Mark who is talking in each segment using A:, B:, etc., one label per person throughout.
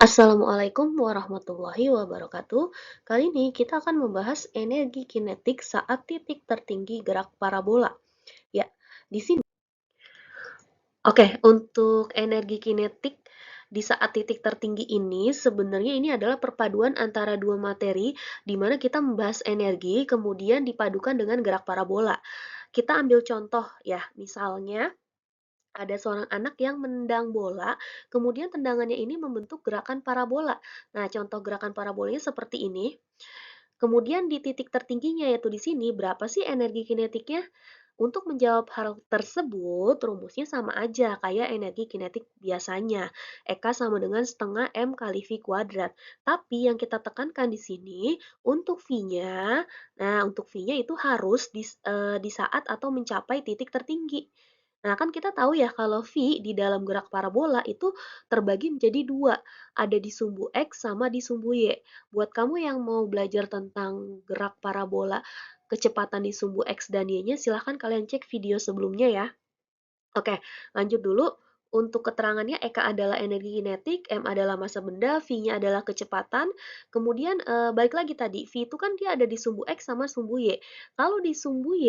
A: Assalamualaikum warahmatullahi wabarakatuh. Kali ini kita akan membahas energi kinetik saat titik tertinggi gerak parabola. Ya, di sini. Oke, untuk energi kinetik di saat titik tertinggi ini sebenarnya ini adalah perpaduan antara dua materi di mana kita membahas energi kemudian dipadukan dengan gerak parabola. Kita ambil contoh ya, misalnya ada seorang anak yang menendang bola, kemudian tendangannya ini membentuk gerakan parabola. Nah, contoh gerakan parabolanya seperti ini. Kemudian di titik tertingginya yaitu di sini, berapa sih energi kinetiknya? Untuk menjawab hal tersebut, rumusnya sama aja kayak energi kinetik biasanya. Eka sama dengan setengah M kali V kuadrat. Tapi yang kita tekankan di sini, untuk V-nya, nah untuk V-nya itu harus di saat atau mencapai titik tertinggi. Nah, kan kita tahu ya kalau V di dalam gerak parabola itu terbagi menjadi dua, ada di sumbu X sama di sumbu Y. Buat kamu yang mau belajar tentang gerak parabola, kecepatan di sumbu X dan Y-nya, silahkan kalian cek video sebelumnya ya. Oke, lanjut dulu. Untuk keterangannya, Eka adalah energi kinetik, M adalah massa benda, V-nya adalah kecepatan. Kemudian balik lagi tadi, V itu kan dia ada di sumbu X sama sumbu Y. Kalau di sumbu Y,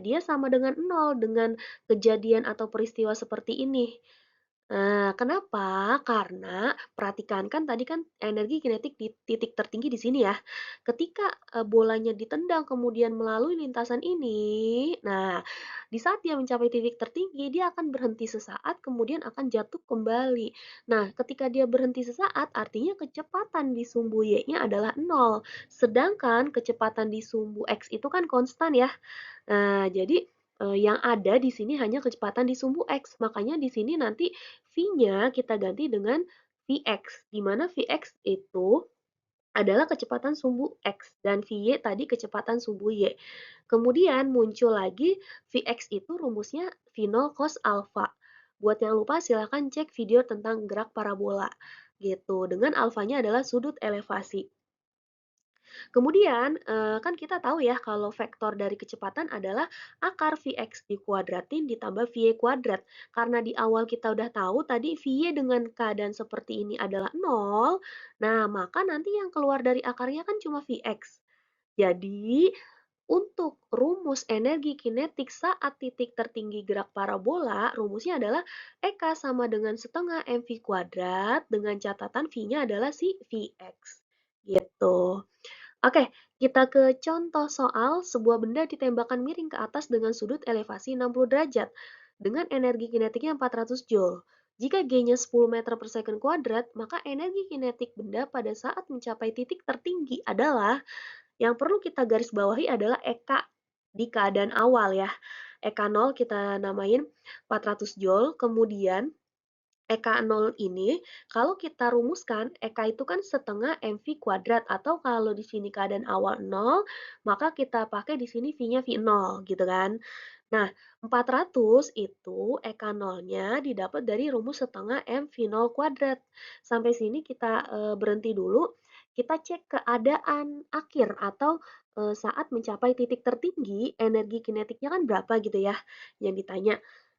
A: dia sama dengan 0 dengan kejadian atau peristiwa seperti ini. Nah, kenapa? Karena perhatikan kan tadi kan energi kinetik di titik tertinggi di sini ya. Ketika bolanya ditendang kemudian melalui lintasan ini, nah di saat dia mencapai titik tertinggi dia akan berhenti sesaat kemudian akan jatuh kembali. Nah, ketika dia berhenti sesaat artinya kecepatan di sumbu Y-nya adalah 0. Sedangkan kecepatan di sumbu X itu kan konstan ya. Nah, jadi yang ada di sini hanya kecepatan di sumbu X. Makanya di sini nanti V-nya kita ganti dengan Vx, di mana Vx itu adalah kecepatan sumbu X dan Vy tadi kecepatan sumbu Y. Kemudian muncul lagi Vx itu rumusnya V0 cos alpha. Buat yang lupa silahkan cek video tentang gerak parabola gitu. Dengan alfanya adalah sudut elevasi. Kemudian, kan kita tahu ya kalau vektor dari kecepatan adalah akar Vx dikuadratin ditambah Vy kuadrat. Karena di awal kita udah tahu tadi Vy dengan keadaan seperti ini adalah 0, nah maka nanti yang keluar dari akarnya kan cuma Vx. Jadi, untuk rumus energi kinetik saat titik tertinggi gerak parabola, rumusnya adalah Eka sama dengan setengah mv kuadrat dengan catatan V-nya adalah si Vx. Gitu. Oke, kita ke contoh soal sebuah benda ditembakkan miring ke atas dengan sudut elevasi 60 derajat dengan energi kinetiknya 400 joule. Jika G-nya 10 meter per second kuadrat, maka energi kinetik benda pada saat mencapai titik tertinggi adalah, yang perlu kita garis bawahi adalah Eka di keadaan awal ya. Eka 0 kita namain 400 joule, kemudian Eka 0 ini, kalau kita rumuskan, Eka itu kan setengah MV kuadrat, atau kalau di sini keadaan awal 0, maka kita pakai di sini V-nya V0, gitu kan. Nah, 400 itu Eka 0-nya didapat dari rumus setengah M V0 kuadrat. Sampai sini kita berhenti dulu, kita cek keadaan akhir atau saat mencapai titik tertinggi, energi kinetiknya kan berapa gitu ya, yang ditanya.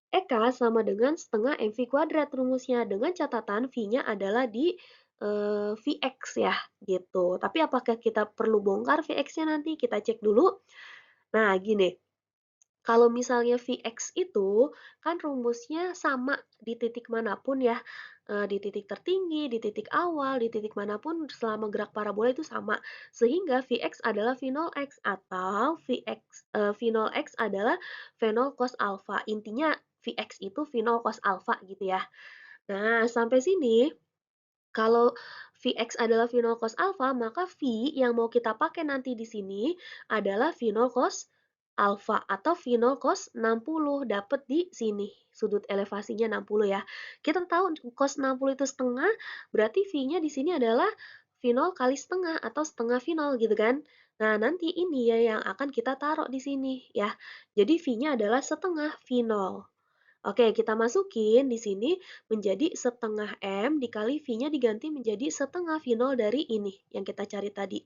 A: Eka sama dengan setengah MV kuadrat rumusnya, dengan catatan V-nya adalah di Vx ya, gitu. Tapi apakah kita perlu bongkar Vx-nya nanti? Kita cek dulu. Nah, gini, kalau misalnya Vx itu kan rumusnya sama di titik manapun ya, di titik tertinggi, di titik awal, di titik manapun selama gerak parabola itu sama. Sehingga Vx adalah V0x atau V0x adalah V0 cos alpha. Intinya Vx itu V0 cos alpha gitu ya. Nah, sampai sini kalau Vx adalah V0 cos alpha, maka V yang mau kita pakai nanti di sini adalah V0 cos alpha atau V0 cos 60 dapat di sini. Sudut elevasinya 60 ya. Kita tahu cos 60 itu setengah, berarti V-nya di sini adalah V0 kali setengah atau setengah V0 gitu kan. Nah, nanti ini ya yang akan kita taruh di sini ya. Jadi V-nya adalah setengah V0. Oke, kita masukin di sini menjadi setengah M dikali V-nya diganti menjadi setengah V0 dari ini yang kita cari tadi.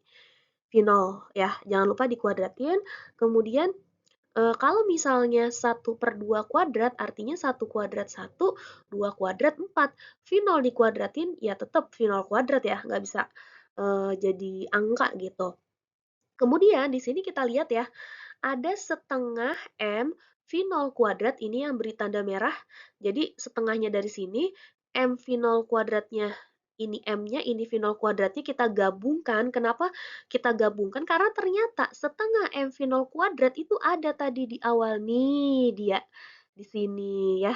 A: V0 ya, jangan lupa dikuadratin. Kemudian Kalau misalnya 1/2 kuadrat, artinya 1 kuadrat 1, 2 kuadrat 4. V0 dikuadratin, ya tetap V0 kuadrat ya, nggak bisa jadi angka gitu. Kemudian di sini kita lihat ya, ada setengah M V0 kuadrat ini yang beri tanda merah. Jadi setengahnya dari sini, M V0 kuadratnya ini M-nya, ini V0 kuadratnya kita gabungkan. Kenapa kita gabungkan? Karena ternyata setengah M V0 kuadrat itu ada tadi di awal nih dia di sini ya.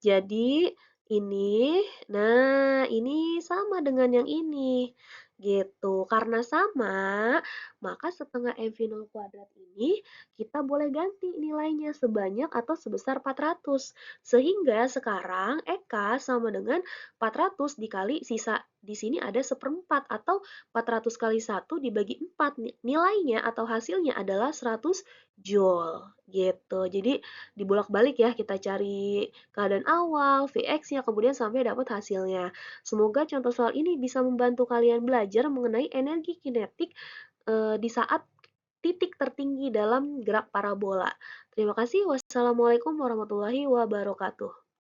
A: Jadi ini, nah ini sama dengan yang ini gitu. Karena sama, maka setengah M V0 kuadrat ini kita boleh ganti nilainya sebanyak atau sebesar 400. Sehingga sekarang Eka sama dengan 400 dikali sisa di sini ada seperempat atau 400 kali 1 dibagi 4. Nilainya atau hasilnya adalah 100 Joule gitu. Jadi dibolak-balik ya kita cari keadaan awal, Vx-nya, kemudian sampai dapat hasilnya. Semoga contoh soal ini bisa membantu kalian belajar mengenai energi kinetik di saat titik tertinggi dalam gerak parabola. Terima kasih. Wassalamualaikum warahmatullahi wabarakatuh.